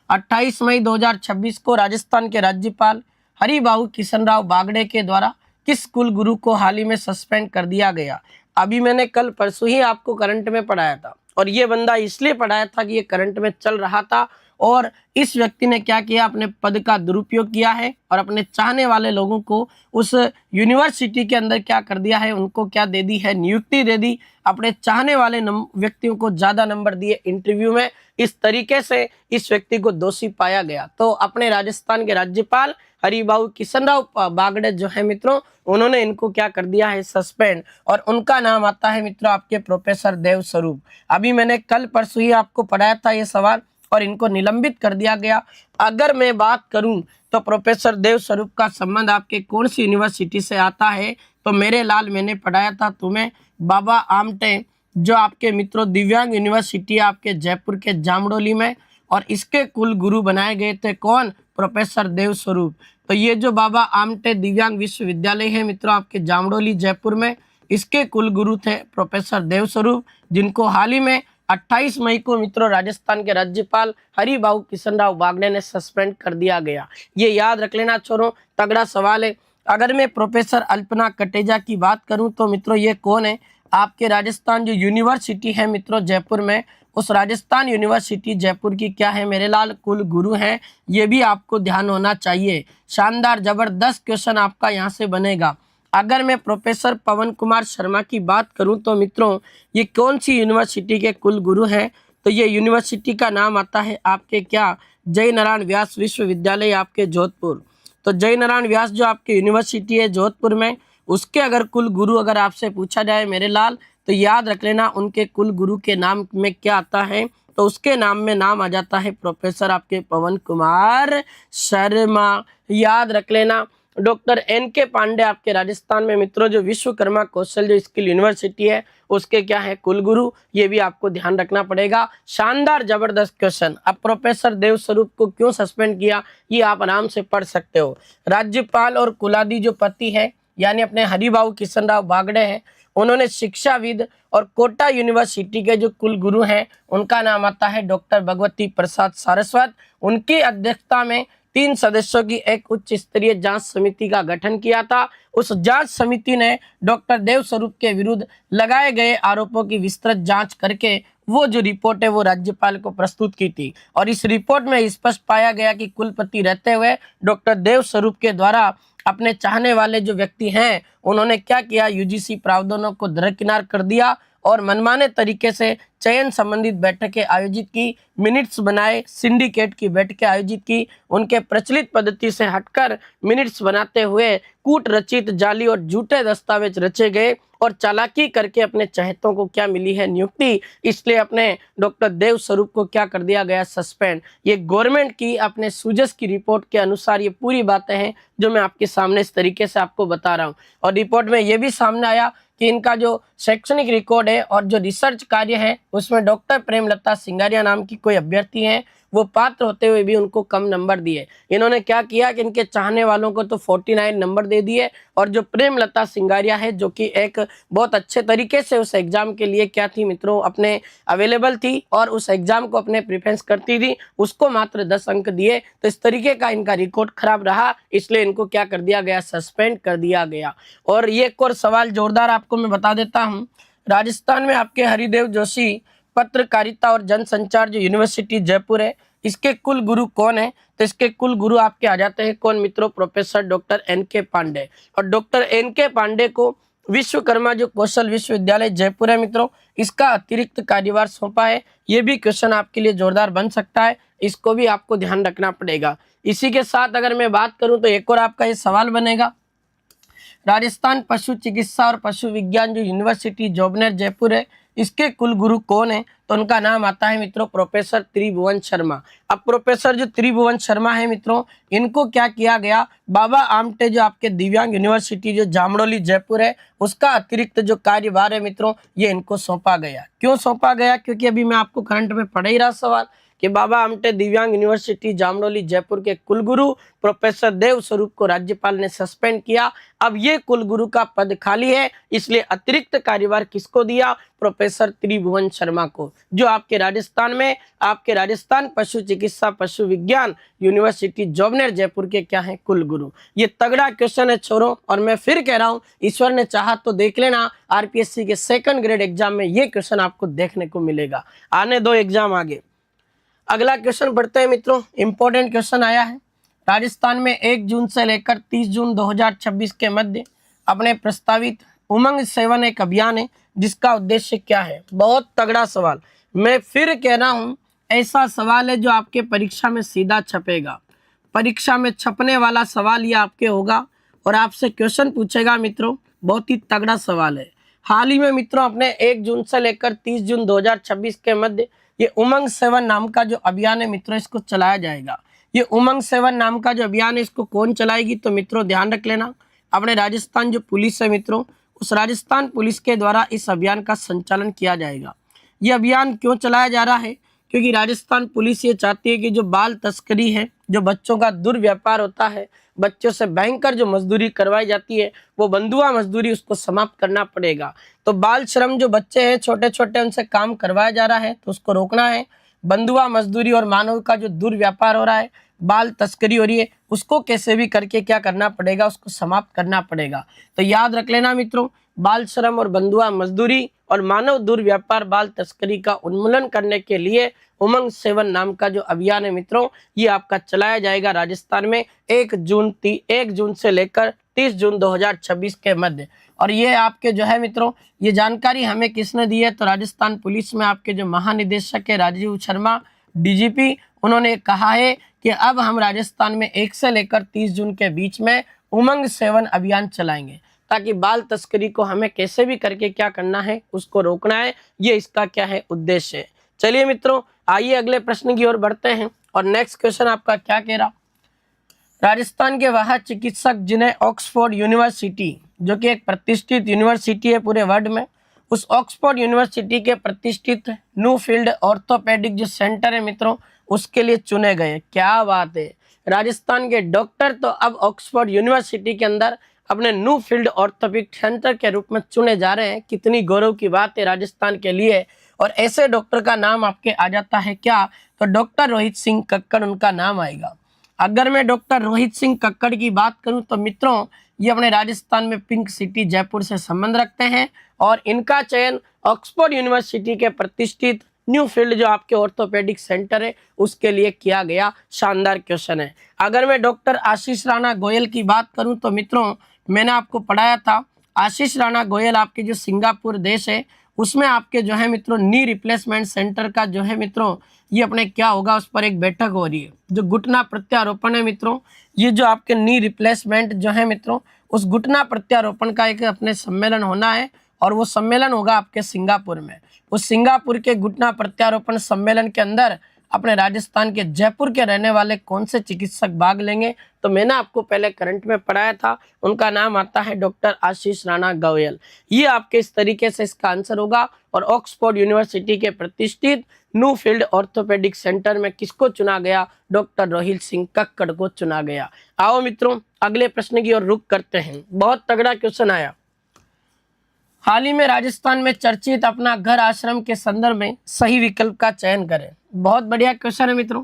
28 मई 2026 को राजस्थान के राज्यपाल हरिबाबू किशनराव बागड़े के द्वारा किस कुलगुरु को हाल ही में सस्पेंड कर दिया गया। अभी मैंने कल परसों ही आपको करंट में पढ़ाया था, और ये बंदा इसलिए पढ़ाया था कि ये करंट में चल रहा था और इस व्यक्ति ने क्या किया, अपने पद का दुरुपयोग किया है और अपने चाहने वाले लोगों को उस यूनिवर्सिटी के अंदर क्या कर दिया है, उनको क्या दे दी है, नियुक्ति दे दी। अपने चाहने वाले व्यक्तियों को ज्यादा नंबर दिए इंटरव्यू में। इस तरीके से इस व्यक्ति को दोषी पाया गया। तो अपने राजस्थान के राज्यपाल हरिबाबू किशनराव बागड़े जो है मित्रों, उन्होंने इनको क्या कर दिया है, सस्पेंड। और उनका नाम आता है मित्रों आपके प्रोफेसर देव स्वरूप। अभी मैंने कल परसों ही आपको पढ़ाया था ये सवाल, और इनको निलंबित कर दिया गया। अगर मैं बात करूं तो प्रोफेसर देव स्वरूप का संबंध आपके कौन सी यूनिवर्सिटी से आता है, तो मेरे लाल मैंने पढ़ाया था तुम्हें बाबा आमटे, जो आपके मित्रों दिव्यांग यूनिवर्सिटी आपके जयपुर के जामडोली में, और इसके कुल गुरु बनाए गए थे कौन, प्रोफेसर देव स्वरूप। तो ये जो बाबा आमटे दिव्यांग विश्वविद्यालय है मित्रों आपके जामडोली जयपुर में, इसके कुल गुरु थे प्रोफेसर देव स्वरूप, जिनको हाल ही में 28 मई को मित्रों राजस्थान के राज्यपाल हरिबाबू किशनराव बागड़े ने सस्पेंड कर दिया गया। ये याद रख लेना छोरों, तगड़ा सवाल है। अगर मैं प्रोफेसर अल्पना कटेजा की बात करूं तो मित्रों ये कौन है, आपके राजस्थान जो यूनिवर्सिटी है मित्रों जयपुर में, उस राजस्थान यूनिवर्सिटी जयपुर की क्या है मेरे लाल, कुल गुरु हैं। ये भी आपको ध्यान होना चाहिए। शानदार जबरदस्त क्वेश्चन आपका यहाँ से बनेगा। अगर मैं प्रोफेसर पवन कुमार शर्मा की बात करूं तो मित्रों ये कौन सी यूनिवर्सिटी के कुल गुरु हैं, तो ये यूनिवर्सिटी का नाम आता है आपके क्या, जय नारायण व्यास विश्वविद्यालय आपके जोधपुर। तो जय नारायण व्यास जो आपके यूनिवर्सिटी है जोधपुर में, उसके अगर कुल गुरु अगर आपसे पूछा जाए मेरे लाल, तो याद रख लेना उनके कुल गुरु के नाम में क्या आता है, तो उसके नाम में नाम आ जाता है प्रोफेसर आपके पवन कुमार शर्मा। याद रख लेना डॉक्टर NK पांडे आपके राजस्थान में मित्रों जो विश्वकर्मा कौशल जो स्किल यूनिवर्सिटी है उसके क्या है कुलगुरु, ये भी आपको ध्यान रखना पड़ेगा। शानदार जबरदस्त क्वेश्चन। अब प्रोफेसर देव स्वरूप को क्यों सस्पेंड किया, ये आप आराम से पढ़ सकते हो। राज्यपाल और कुलाधी जो पति है यानी अपने हरिभाऊ किशन राव बागड़े हैं, उन्होंने शिक्षाविद और कोटा यूनिवर्सिटी के जो कुलगुरु हैं उनका नाम आता है डॉक्टर भगवती प्रसाद सारस्वत। उनकी अध्यक्षता में 3 सदस्यों की एक उच्च स्तरीय जांच समिति का गठन किया था। उस जांच समिति ने डॉक्टर देव स्वरूप के विरुद्ध लगाए गए आरोपों की विस्तृत जांच करके वो जो रिपोर्ट है वो राज्यपाल को प्रस्तुत की थी। और इस रिपोर्ट में स्पष्ट पाया गया कि कुलपति रहते हुए डॉक्टर देव स्वरूप के द्वारा अपने चाहने वाले जो व्यक्ति हैं उन्होंने क्या किया, यूजीसी प्रावधानों को दरकिनार कर दिया और मनमाने तरीके से चयन संबंधित बैठकें आयोजित की, मिनट्स बनाए, सिंडिकेट की बैठकें आयोजित की, उनके प्रचलित पद्धति से हटकर मिनट्स बनाते हुए कूट रचित जाली और झूठे दस्तावेज रचे गए और चालाकी करके अपने चहेतों को क्या मिली है नियुक्ति, इसलिए अपने डॉक्टर देव स्वरूप को क्या कर दिया गया सस्पेंड। ये गवर्नमेंट की अपने सूजस की रिपोर्ट के अनुसार ये पूरी बातें हैं जो मैं आपके सामने इस तरीके से आपको बता रहा हूँ। और रिपोर्ट में ये भी सामने आया कि इनका जो शैक्षणिक रिकॉर्ड है और जो रिसर्च कार्य है उसमें डॉक्टर प्रेमलता सिंगारिया नाम की कोई अभ्यर्थी हैं वो पात्र होते हुए भी उनको कम नंबर दिए। इन्होंने क्या किया कि इनके चाहने वालों को तो 49 नंबर दे दिए और जो प्रेमलता सिंगारिया है जो कि एक बहुत अच्छे तरीके से उस एग्जाम के लिए क्या थी मित्रों अपने अवेलेबल थी और उस एग्जाम को अपने प्रिफरेंस करती थी, उसको मात्र 10 अंक दिए। तो इस तरीके का इनका रिकॉर्ड खराब रहा, इसलिए इनको क्या कर दिया गया, सस्पेंड कर दिया गया। और ये एक और सवाल जोरदार आपको मैं बता देता हूँ। राजस्थान में आपके हरिदेव जोशी पत्रकारिता और जनसंचार जो यूनिवर्सिटी जयपुर है इसके कुल गुरु कौन है, तो इसके कुल गुरु आपके आ जाते हैं कौन मित्रों, प्रोफेसर डॉक्टर NK पांडे। और डॉक्टर NK पांडे को विश्वकर्मा जो कौशल विश्वविद्यालय जयपुर है मित्रों इसका अतिरिक्त कार्यभार सौंपा है। ये भी क्वेश्चन आपके लिए जोरदार बन सकता है, इसको भी आपको ध्यान रखना पड़ेगा। इसी के साथ अगर मैं बात करूं तो एक और आपका ये सवाल बनेगा, राजस्थान पशु चिकित्सा और पशु विज्ञान जो यूनिवर्सिटी जोबनेर जयपुर है इसके कुल गुरु कौन है, तो उनका नाम आता है मित्रों प्रोफेसर त्रिभुवन शर्मा। अब प्रोफेसर जो त्रिभुवन शर्मा है मित्रों इनको क्या किया गया, बाबा आमटे जो आपके दिव्यांग यूनिवर्सिटी जो जामड़ोली जयपुर है उसका अतिरिक्त जो कार्यभार है मित्रों ये इनको सौंपा गया। क्यों सौंपा गया, क्योंकि अभी मैं आपको करंट में पढ़ ही रहा सवाल कि बाबा आमटे दिव्यांग यूनिवर्सिटी जामड़ोली जयपुर के कुलगुरु प्रोफेसर देव स्वरूप को राज्यपाल ने सस्पेंड किया। अब ये कुलगुरु का पद खाली है, इसलिए अतिरिक्त कार्यभार किसको दिया, प्रोफेसर त्रिभुवन शर्मा को, जो आपके राजस्थान में आपके राजस्थान पशु चिकित्सा पशु विज्ञान यूनिवर्सिटी जोबनेर जयपुर के क्या है कुलगुरु। ये तगड़ा क्वेश्चन है छोरों, और मैं फिर कह रहा हूं ईश्वर ने चाहा तो देख लेना RPSC के 2nd ग्रेड एग्जाम में ये क्वेश्चन आपको देखने को मिलेगा। आने दो एग्जाम आगे। अगला क्वेश्चन पढ़ते हैं मित्रों, इंपॉर्टेंट क्वेश्चन आया है। राजस्थान में 1 जून से लेकर 30 जून 2026 के मध्य अपने प्रस्तावित उमंग 7 एक अभियान है जिसका उद्देश्य क्या है। बहुत तगड़ा सवाल, मैं फिर कह रहा हूं ऐसा सवाल है जो आपके परीक्षा में सीधा छपेगा, परीक्षा में छपने वाला सवाल ये आपके होगा और आपसे क्वेश्चन पूछेगा मित्रों, बहुत ही तगड़ा सवाल है। हाल ही में मित्रों अपने 1 जून से लेकर 30 जून 2026 के मध्य ये उमंग 7 नाम का जो अभियान है मित्रों इसको चलाया जाएगा। ये उमंग 7 नाम का जो अभियान है इसको कौन चलाएगी, तो मित्रों ध्यान रख लेना अपने राजस्थान जो पुलिस है मित्रों उस राजस्थान पुलिस के द्वारा इस अभियान का संचालन किया जाएगा। ये अभियान क्यों चलाया जा रहा है, क्योंकि राजस्थान पुलिस ये चाहती है कि जो बाल तस्करी है, जो बच्चों का दुर्व्यापार होता है, बच्चों से भयंकर जो मजदूरी करवाई जाती है वो बंधुआ मजदूरी, उसको समाप्त करना पड़ेगा। तो बाल श्रम जो बच्चे हैं छोटे छोटे उनसे काम करवाया जा रहा है तो उसको रोकना है। बंधुआ मजदूरी और मानव का जो दुर्व्यापार हो रहा है, बाल तस्करी हो रही है, उसको कैसे भी करके क्या करना पड़ेगा, उसको समाप्त करना पड़ेगा। तो याद रख लेना मित्रों, बाल श्रम और बंधुआ मजदूरी और मानव दुर्व्यापार बाल तस्करी का उन्मूलन करने के लिए उमंग 7 नाम का जो अभियान है मित्रों ये आपका चलाया जाएगा राजस्थान में 1 जून से लेकर 30 जून 2026 के मध्य। और ये आपके जो है मित्रों ये जानकारी हमें किसने दी है, तो राजस्थान पुलिस में आपके जो महानिदेशक है राजीव शर्मा DGP, उन्होंने कहा है कि अब हम राजस्थान में 1 से लेकर 30 जून के बीच में उमंग 7 अभियान चलाएंगे ताकि बाल तस्करी को हमें कैसे भी करके क्या करना है, उसको रोकना है। ये इसका क्या है उद्देश्य है। चलिए मित्रों आइए अगले प्रश्न की ओर बढ़ते हैं और नेक्स्ट क्वेश्चन आपका क्या कह रहा, राजस्थान के वह चिकित्सक जिन्हें ऑक्सफोर्ड यूनिवर्सिटी, जो कि एक प्रतिष्ठित यूनिवर्सिटी है पूरे वर्ल्ड में, उस ऑक्सफोर्ड यूनिवर्सिटी के प्रतिष्ठित न्यूफील्ड ऑर्थोपेडिक जो सेंटर है मित्रों, उसके लिए चुने गए। क्या बात है, राजस्थान के डॉक्टर तो अब ऑक्सफोर्ड यूनिवर्सिटी के अंदर अपने न्यूफील्ड ऑर्थोपेडिक सेंटर के रूप में चुने जा रहे हैं। कितनी गौरव की बात है राजस्थान के लिए। और ऐसे डॉक्टर का नाम आपके आ जाता है क्या, तो डॉक्टर रोहित सिंह कक्कड़ उनका नाम आएगा। अगर मैं डॉक्टर रोहित सिंह कक्कड़ की बात करूं तो मित्रों, ये अपने राजस्थान में पिंक सिटी जयपुर से संबंध रखते हैं और इनका चयन ऑक्सफोर्ड यूनिवर्सिटी के प्रतिष्ठित न्यूफील्ड जो आपके ऑर्थोपेडिक सेंटर है उसके लिए किया गया। शानदार क्वेश्चन है। अगर मैं डॉक्टर आशीष राणा गोयल की बात करूं तो मित्रों, मैंने आपको पढ़ाया था, आशीष राणा गोयल आपके जो सिंगापुर देश है उसमें आपके जो है मित्रों नी रिप्लेसमेंट सेंटर का जो है मित्रों, ये अपने क्या होगा, उस पर एक बैठक हो रही है। जो घुटना प्रत्यारोपण है मित्रों, ये जो आपके नी रिप्लेसमेंट जो है मित्रों, उस घुटना प्रत्यारोपण का एक अपने सम्मेलन होना है और वो सम्मेलन होगा आपके सिंगापुर में। उस सिंगापुर के घुटना प्रत्यारोपण सम्मेलन के अंदर अपने राजस्थान के जयपुर के रहने वाले कौन से चिकित्सक भाग लेंगे, तो मैंने आपको पहले करंट में पढ़ाया था, उनका नाम आता है डॉक्टर आशीष राणा गोयल। ये आपके इस तरीके से इसका आंसर होगा। और ऑक्सफोर्ड यूनिवर्सिटी के प्रतिष्ठित न्यूफील्ड ऑर्थोपेडिक सेंटर में किसको चुना गया, डॉक्टर रोहित सिंह कक्कड़ को चुना गया। आओ मित्रों अगले प्रश्न की ओर रुख करते हैं। बहुत तगड़ा क्वेश्चन आया। हाल ही में राजस्थान में चर्चित अपना घर आश्रम के संदर्भ में सही विकल्प का चयन करें। बहुत बढ़िया क्वेश्चन है मित्रों।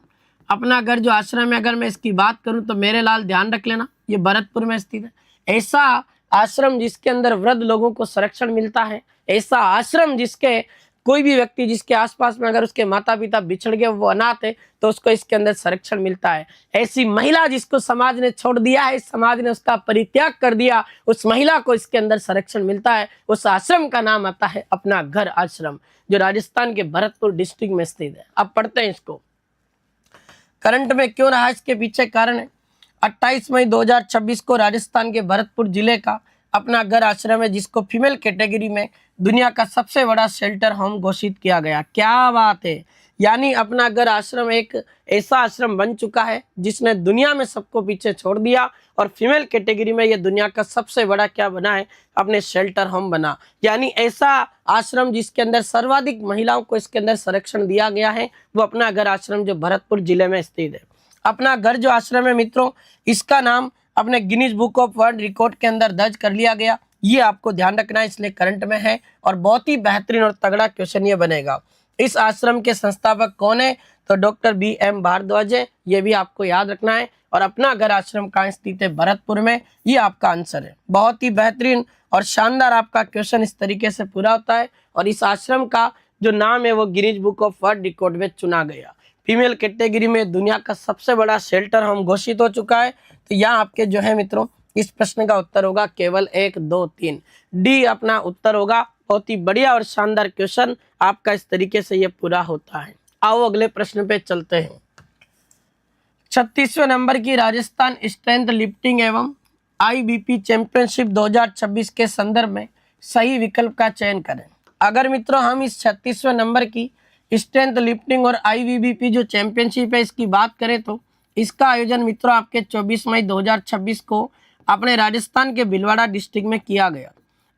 अपना घर जो आश्रम है, अगर मैं इसकी बात करूं तो मेरे लाल ध्यान रख लेना, ये भरतपुर में स्थित है। ऐसा आश्रम जिसके अंदर वृद्ध लोगों को संरक्षण मिलता है, ऐसा आश्रम जिसके कोई भी व्यक्ति जिसके आसपास में अगर उसके माता पिता बिछड़ गए, वो अनाथ है, तो उसको इसके अंदर संरक्षण मिलता है। ऐसी महिला जिसको समाज ने छोड़ दिया है, समाज ने उसका परित्याग कर दिया, उस महिला को इसके अंदर संरक्षण मिलता है। उस आश्रम का नाम आता है अपना घर आश्रम, जो राजस्थान के भरतपुर डिस्ट्रिक्ट में स्थित है। अब पढ़ते हैं इसको। करंट में क्यों रहा, इसके पीछे कारण है। 28 मई 2026 को राजस्थान के भरतपुर जिले का अपना घर आश्रम है, जिसको फीमेल कैटेगरी में दुनिया का सबसे बड़ा शेल्टर होम घोषित किया गया। क्या बात है, यानी अपना घर आश्रम एक ऐसा आश्रम बन चुका है जिसने दुनिया में सबको पीछे छोड़ दिया और फीमेल कैटेगरी में ये दुनिया का सबसे बड़ा क्या बना है, अपने शेल्टर होम बना। यानी ऐसा आश्रम जिसके अंदर सर्वाधिक महिलाओं को इसके अंदर संरक्षण दिया गया है, वो अपना घर आश्रम जो भरतपुर जिले में स्थित है। अपना घर जो आश्रम है मित्रों, इसका नाम अपने Guinness book of world record के अंदर दर्ज कर लिया गया। ये आपको ध्यान रखना है, इसलिए करंट में है और बहुत ही बेहतरीन और तगड़ा क्वेश्चन ये बनेगा। इस आश्रम के संस्थापक कौन है, तो डॉक्टर BM भारद्वाज है, ये भी आपको याद रखना है। और अपना घर आश्रम कहाँ स्थित है, भरतपुर में, ये आपका आंसर है। बहुत ही बेहतरीन और शानदार आपका क्वेश्चन इस तरीके से पूरा होता है। और इस आश्रम का जो नाम है वो Guinness book of world record में चुना गया। फीमेल कैटेगरी में दुनिया का सबसे बड़ा शेल्टर होम घोषित हो चुका है। तो यहाँ आपके जो है मित्रों, इस प्रश्न का उत्तर होगा केवल 1, 2, 3, डी अपना उत्तर होगा। बहुत ही बढ़िया और शानदार क्वेश्चन आपका इस तरीके से ये पूरा होता है। आओ अगले प्रश्न पे चलते हैं। 36वें नंबर की राजस्थान स्ट्रेंथ लिफ्टिंग एवं IBP चैंपियनशिप 2026 के संदर्भ में सही विकल्प का चयन करें। अगर मित्रों हम इस 36वें नंबर की स्ट्रेंथ लिफ्टिंग और IBBP जो चैंपियनशिप है इसकी बात करें, तो इसका आयोजन मित्रों आपके 24 मई 2026 को अपने राजस्थान के भीलवाड़ा डिस्ट्रिक्ट में किया गया।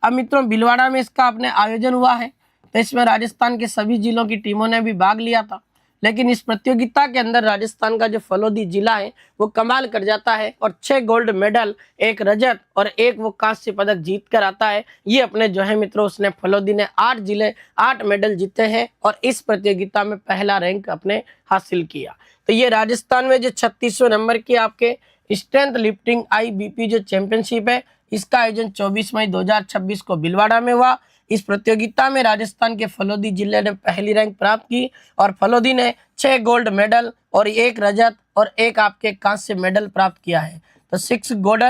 अब मित्रों भीलवाड़ा में इसका अपने आयोजन हुआ है, तो इसमें राजस्थान के सभी जिलों की टीमों ने भी भाग लिया था। लेकिन इस प्रतियोगिता के अंदर राजस्थान का जो फलोदी जिला है वो कमाल कर जाता है और 6 गोल्ड मेडल, 1 रजत और 1 वो कांस्य पदक जीत कर आता है। ये अपने जो है मित्रों, उसने फलोदी ने 8 जिले 8 मेडल जीते हैं और इस प्रतियोगिता में पहला रैंक अपने हासिल किया। तो ये राजस्थान में जो 36वें नंबर की आपके स्ट्रेंथ लिफ्टिंग IBP जो चैंपियनशिप है, इसका आयोजन 24 मई 2026 को भीलवाड़ा में हुआ। इस प्रतियोगिता में राजस्थान के फलोदी जिले ने पहली रैंक प्राप्त की और फलोदी ने 6 गोल्ड मेडल और 1 रजत और 1 आपके कांस्य मेडल प्राप्त किया है। तो 6 गोल्ड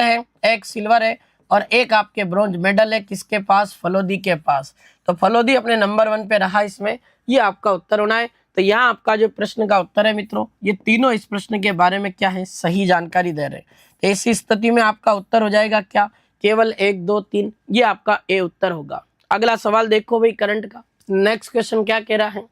है, 1 सिल्वर है और 1 आपके ब्रॉन्ज मेडल है किसके पास, फलोदी के पास। तो फलोदी अपने नंबर 1 पे रहा इसमें, ये आपका उत्तर होना है। तो यहाँ आपका जो प्रश्न का उत्तर है मित्रों, ये तीनों इस प्रश्न के बारे में क्या है, सही जानकारी दे रहे हैं। तो ऐसी स्थिति में आपका उत्तर हो जाएगा क्या, केवल 1, 2, 3, ये आपका ए उत्तर होगा। अगला सवाल देखो भाई करंट का। नेक्स्ट क्वेश्चन क्या कह रहा है,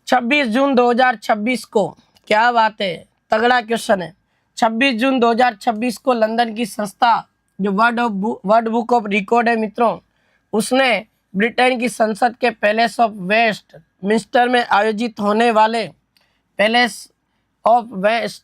26 जून 2026 को, क्या बात है, तगड़ा क्वेश्चन है। 26 जून 2026 को लंदन की संस्था जो वर्ल्ड बुक ऑफ रिकॉर्ड है मित्रों, उसने ब्रिटेन की संसद के पैलेस ऑफ वेस्ट मिनिस्टर में आयोजित होने वाले पैलेस ऑफ वेस्ट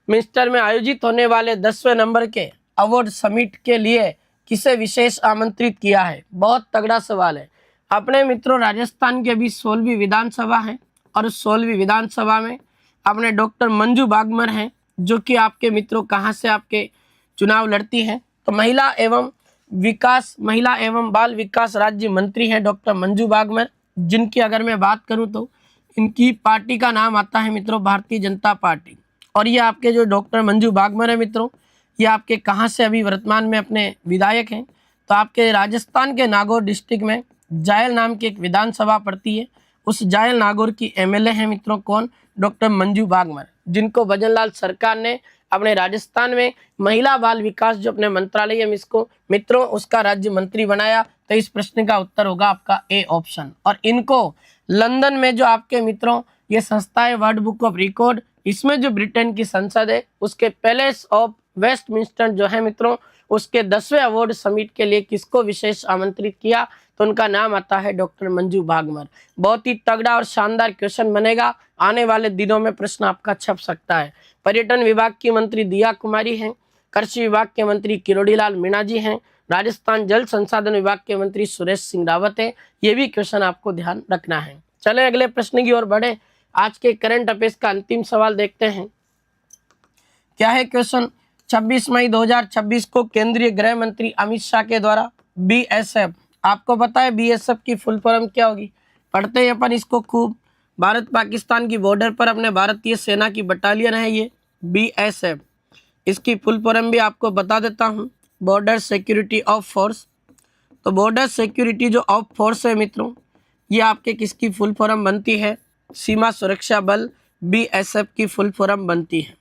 मिनिस्टर में आयोजित होने वाले 10वें नंबर के अवार्ड समिट के लिए किसे विशेष आमंत्रित किया है। बहुत तगड़ा सवाल है। अपने मित्रों राजस्थान के अभी 16वीं विधानसभा है और उस 16वीं विधानसभा में अपने डॉक्टर मंजू बागमर हैं, जो कि आपके मित्रों कहाँ से आपके चुनाव लड़ती हैं, तो महिला एवं बाल विकास राज्य मंत्री हैं डॉक्टर मंजू बागमर, जिनकी अगर मैं बात करूं तो इनकी पार्टी का नाम आता है मित्रों भारतीय जनता पार्टी। और ये आपके जो डॉक्टर मंजू बागमर है मित्रों, ये आपके कहाँ से अभी वर्तमान में अपने विधायक हैं, तो आपके राजस्थान के नागौर डिस्ट्रिक्ट में जायल नाम की एक विधानसभा पड़ती है, उस जायल नागौर की एमएलए हैं मित्रों कौन, डॉक्टर मंजू बागमर, जिनको भजनलाल सरकार ने अपने राजस्थान में महिला बाल विकास जो अपने मंत्रालय है इसको मित्रों उसका राज्य मंत्री बनाया। तो इस प्रश्न का उत्तर होगा आपका ए ऑप्शन। और इनको लंदन में जो आपके मित्रों ये संस्था है वर्ल्ड बुक ऑफ रिकॉर्ड, इसमें जो ब्रिटेन की संसद है उसके पैलेस ऑफ वेस्टमिंस्टर जो है मित्रों उसके 10वें अवार्ड समिट के लिए किसको विशेष आमंत्रित किया, तो उनका नाम आता है डॉक्टर मंजू बागमर। बहुत ही तगड़ा और शानदार क्वेश्चन बनेगा, आने वाले दिनों में प्रश्न आपका छप सकता है। पर्यटन विभाग की मंत्री दिया कुमारी हैं, कृषि विभाग के मंत्री किरोड़ीलाल मीणा जी हैं, राजस्थान जल संसाधन विभाग के मंत्री सुरेश सिंह रावत हैं। ये भी क्वेश्चन आपको ध्यान रखना है। चले अगले प्रश्न की ओर बढ़े। आज के करंट अफेयर्स का अंतिम सवाल देखते हैं। क्या है क्वेश्चन, 26 मई 2026 को केंद्रीय गृह मंत्री अमित शाह के द्वारा बीएसएफ, आपको पता है बीएसएफ की फुल फॉर्म क्या होगी, पढ़ते हैं अपन इसको खूब। भारत पाकिस्तान की बॉर्डर पर अपने भारतीय सेना की बटालियन है ये बीएसएफ। इसकी फुल फॉर्म भी आपको बता देता हूँ, बॉर्डर सिक्योरिटी ऑफ फोर्स। तो बॉर्डर सिक्योरिटी जो ऑफ फोर्स है मित्रों, ये आपके किसकी फुल फॉर्म बनती है, सीमा सुरक्षा बल बीएसएफ की फुल फॉर्म बनती है।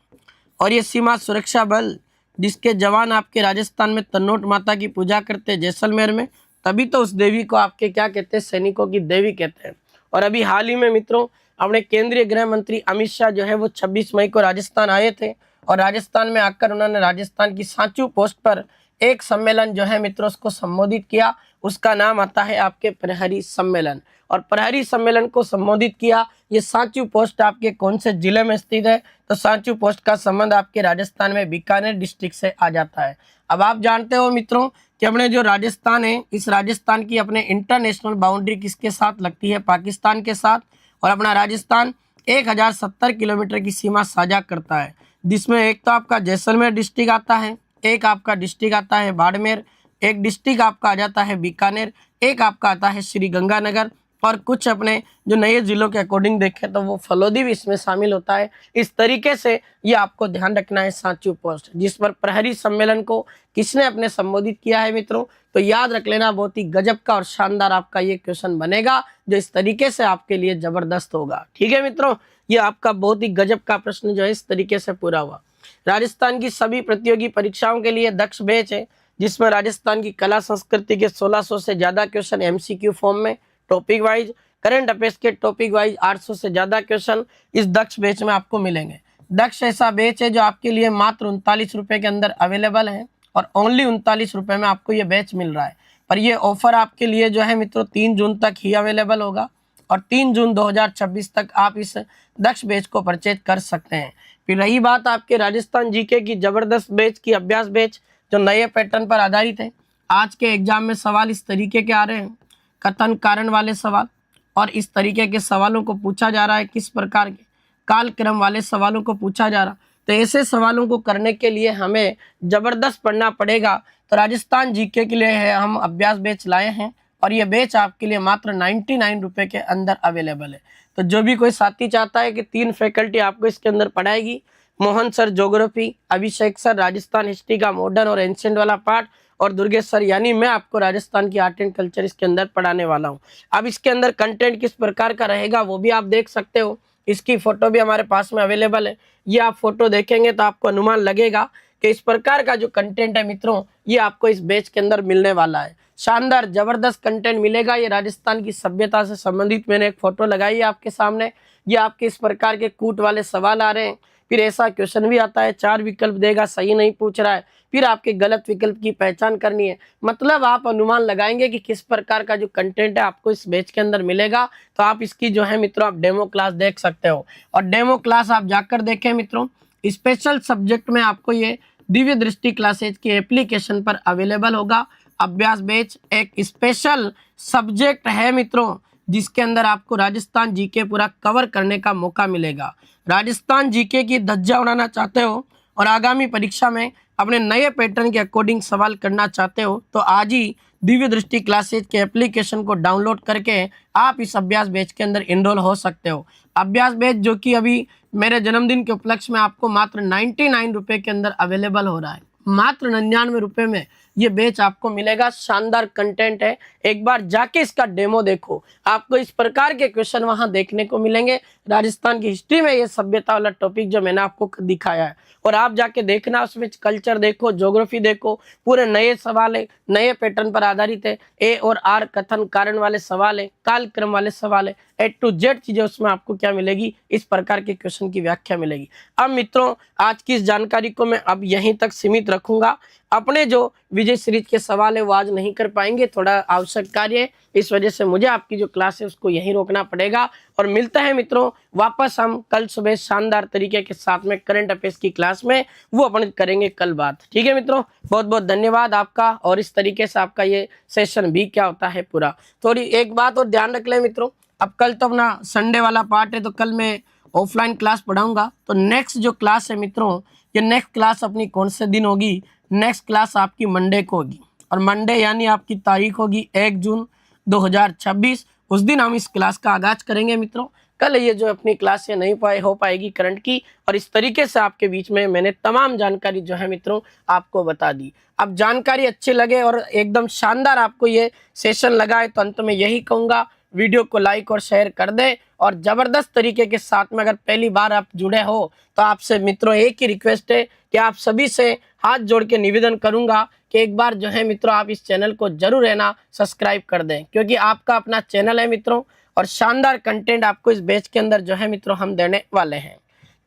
और ये सीमा सुरक्षा बल जिसके जवान आपके राजस्थान में तन्नोट माता की पूजा करते हैं जैसलमेर में, तभी तो उस देवी को आपके क्या कहते हैं, सैनिकों की देवी कहते हैं। और अभी हाल ही में मित्रों अपने केंद्रीय गृह मंत्री अमित शाह जो है वो 26 मई को राजस्थान आए थे और राजस्थान में आकर उन्होंने राजस्थान की सांचू पोस्ट पर एक सम्मेलन जो है मित्रों उसको संबोधित किया, उसका नाम आता है आपके प्रहरी सम्मेलन। और प्रहरी सम्मेलन को संबोधित किया। ये सांचू पोस्ट आपके कौन से जिले में स्थित है, तो सांचू पोस्ट का संबंध आपके राजस्थान में बीकानेर डिस्ट्रिक्ट से आ जाता है। अब आप जानते हो मित्रों कि अपने जो राजस्थान है, इस राजस्थान की अपने इंटरनेशनल बाउंड्री किसके साथ लगती है, पाकिस्तान के साथ। और अपना राजस्थान 1070 किलोमीटर की सीमा साझा करता है, जिसमें एक तो आपका जैसलमेर डिस्ट्रिक्ट आता है, एक आपका डिस्ट्रिक्ट आता है बाड़मेर, एक डिस्ट्रिक्ट आपका आ जाता है बीकानेर, एक आपका आता है श्री गंगानगर, और कुछ अपने जो नए जिलों के अकॉर्डिंग देखें तो वो फलोदी भी इसमें शामिल होता है। इस तरीके से ये आपको ध्यान रखना है सांचू पोस्ट, जिस पर प्रहरी सम्मेलन को किसने अपने संबोधित किया है मित्रों, तो याद रख लेना, बहुत ही गजब का और शानदार आपका ये क्वेश्चन बनेगा जो इस तरीके से आपके लिए जबरदस्त होगा। ठीक है मित्रों, ये आपका बहुत ही गजब का प्रश्न जो है इस तरीके से पूरा हुआ। राजस्थान की सभी प्रतियोगी परीक्षाओं के लिए दक्ष बैच है, जिसमें राजस्थान की कला संस्कृति के 1600 से ज्यादा क्वेश्चन एमसीक्यू फॉर्म में टॉपिक वाइज, करंट अफेयर्स के टॉपिक वाइज 800 से ज्यादा क्वेश्चन इस दक्ष बैच में आपको मिलेंगे। दक्ष ऐसा बैच है जो आपके लिए मात्र 39 रुपए के अंदर अवेलेबल है और ओनली 39 रुपए में आपको ये बैच मिल रहा है। पर ये ऑफर आपके लिए जो है मित्रों 3 जून तक ही अवेलेबल होगा और 3 जून 2026 तक आप इस दक्ष बैच को परचेज कर सकते हैं। फिर रही बात आपके राजस्थान जीके की जबरदस्त बैच की, अभ्यास बैच जो नए पैटर्न पर आधारित है। आज के एग्जाम में सवाल इस तरीके के आ रहे हैं, कथन कारण वाले सवाल, और इस तरीके के सवालों को पूछा जा रहा है, किस प्रकार के कालक्रम वाले सवालों को पूछा जा रहा। तो ऐसे सवालों को करने के लिए हमें जबरदस्त पढ़ना पड़ेगा। तो राजस्थान जीके के लिए है हम अभ्यास बैच लाए हैं और ये बैच आपके लिए मात्र 99 रुपए के अंदर अवेलेबल है। तो जो भी कोई साथी चाहता है कि 3 फैकल्टी आपको इसके अंदर पढ़ाएगी, मोहन सर ज्योग्राफी, अभिषेक सर राजस्थान हिस्ट्री का मॉडर्न और एंशिएंट वाला पार्ट, और दुर्गेश सर यानी मैं आपको राजस्थान की आर्ट एंड कल्चर इसके अंदर पढ़ाने वाला हूँ। अब इसके अंदर कंटेंट किस प्रकार का रहेगा वो भी आप देख सकते हो, इसकी फोटो भी हमारे पास में अवेलेबल है। ये आप फोटो देखेंगे तो आपको अनुमान लगेगा कि इस प्रकार का जो कंटेंट है मित्रों ये आपको इस बैच के अंदर मिलने वाला है। शानदार जबरदस्त कंटेंट मिलेगा। ये राजस्थान की सभ्यता से संबंधित मैंने एक फोटो लगाई है आपके सामने। ये आपके इस प्रकार के कूट वाले सवाल आ रहे हैं फिर ऐसा क्वेश्चन भी आता है 4 विकल्प देगा, सही नहीं पूछ रहा है, फिर आपके गलत विकल्प की पहचान करनी है। मतलब आप अनुमान लगाएंगे कि किस प्रकार का जो कंटेंट है आपको इस बैच के अंदर मिलेगा। तो आप इसकी जो है मित्रों आप डेमो क्लास देख सकते हो, और डेमो क्लास आप जाकर देखें मित्रों। स्पेशल सब्जेक्ट में आपको ये दिव्य दृष्टि क्लासेज की एप्लीकेशन पर अवेलेबल होगा। अभ्यास बैच एक स्पेशल सब्जेक्ट है मित्रों, जिसके अंदर आपको राजस्थान जीके पूरा कवर करने का मौका मिलेगा। राजस्थान जीके की धज्जा उड़ाना चाहते हो और आगामी परीक्षा में अपने नए पैटर्न के अकॉर्डिंग सवाल करना चाहते हो, तो आज ही दिव्य दृष्टि क्लासेज के एप्लीकेशन को डाउनलोड करके आप इस अभ्यास बैच के अंदर इनरोल हो सकते हो। अभ्यास बैच जो कि अभी मेरे जन्मदिन के उपलक्ष्य में आपको मात्र 99 रुपये के अंदर अवेलेबल हो रहा है। मात्र 99 रुपये में ये बैच आपको मिलेगा। शानदार कंटेंट है, एक बार जाके इसका डेमो देखो, आपको इस प्रकार के क्वेश्चन वहां देखने को मिलेंगे। राजस्थान की हिस्ट्री में ये सभ्यता वाला टॉपिक जो मैंने आपको दिखाया है, और आप जाके देखना, उसमें कल्चर देखो, ज्योग्राफी देखो, पूरे नए सवाल है, नए पैटर्न पर आधारित है। ए और आर कथन कारण वाले सवाल है, कालक्रम वाले सवाल है, A to Z चीजें उसमें आपको क्या मिलेगी, इस प्रकार के क्वेश्चन की व्याख्या मिलेगी। अब मित्रों आज की इस जानकारी को मैं अब यहीं तक सीमित रखूंगा। अपने जो विजय सीरीज के सवाल है वो आज नहीं कर पाएंगे, थोड़ा आवश्यक कार्य है, इस वजह से मुझे आपकी जो क्लास है उसको यहीं रोकना पड़ेगा। और मिलता है मित्रों वापस हम कल सुबह शानदार तरीके के साथ में करंट अफेयर्स की क्लास में, वो अपन करेंगे कल बात। ठीक है मित्रों, बहुत बहुत धन्यवाद आपका। और इस तरीके से आपका ये सेशन भी क्या होता है पूरा। थोड़ी एक बात और ध्यान रख लें मित्रों, अब कल तो अपना संडे वाला पार्ट है, तो कल मैं ऑफलाइन क्लास पढ़ाऊंगा। तो नेक्स्ट जो क्लास है मित्रों, ये नेक्स्ट क्लास अपनी कौन से दिन होगी, नेक्स्ट क्लास आपकी मंडे को होगी। और मंडे यानी आपकी तारीख होगी 1 जून 2026। उस दिन हम इस क्लास का आगाज करेंगे मित्रों। कल ये जो अपनी क्लास है नहीं हो पाएगी करंट की, और इस तरीके से आपके बीच में मैंने तमाम जानकारी जो है मित्रों आपको बता दी। अब जानकारी अच्छी लगे और एकदम शानदार आपको ये सेशन लगा है, तो अंत में यही कहूँगा, वीडियो को लाइक और शेयर कर दे। और जबरदस्त तरीके के साथ में अगर पहली बार आप जुड़े हो, तो आपसे मित्रों एक ही रिक्वेस्ट है कि आप सभी से हाथ जोड़ के निवेदन करूंगा कि एक बार जो है मित्रों आप इस चैनल को जरूर है ना सब्सक्राइब कर दें, क्योंकि आपका अपना चैनल है मित्रों, और शानदार कंटेंट आपको इस बैच के अंदर जो है मित्रों हम देने वाले हैं।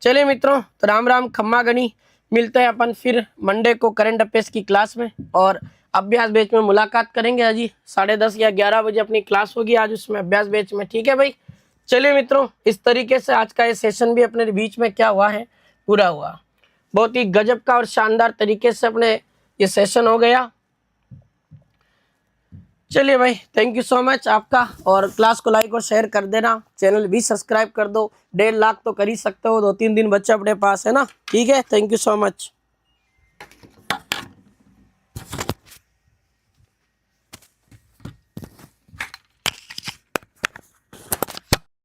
चलिए मित्रों, तो राम राम खम्मा गणी, मिलते हैं अपन फिर मंडे को करंट अफेयर्स की क्लास में, और अभ्यास बैच में मुलाकात करेंगे। आज 10:30 या 11 बजे अपनी क्लास होगी आज उसमें अभ्यास बैच में। ठीक है भाई, चलिए मित्रों, इस तरीके से आज का ये सेशन भी अपने बीच में क्या हुआ है, पूरा हुआ। बहुत ही गजब का और शानदार तरीके से अपने ये सेशन हो गया। चलिए भाई, थैंक यू सो मच आपका, और क्लास को लाइक और शेयर कर देना, चैनल भी सब्सक्राइब कर दो। 1.5 लाख तो कर ही सकते हो, 2-3 दिन बच्चे अपने पास है ना। ठीक है, थैंक यू सो मच।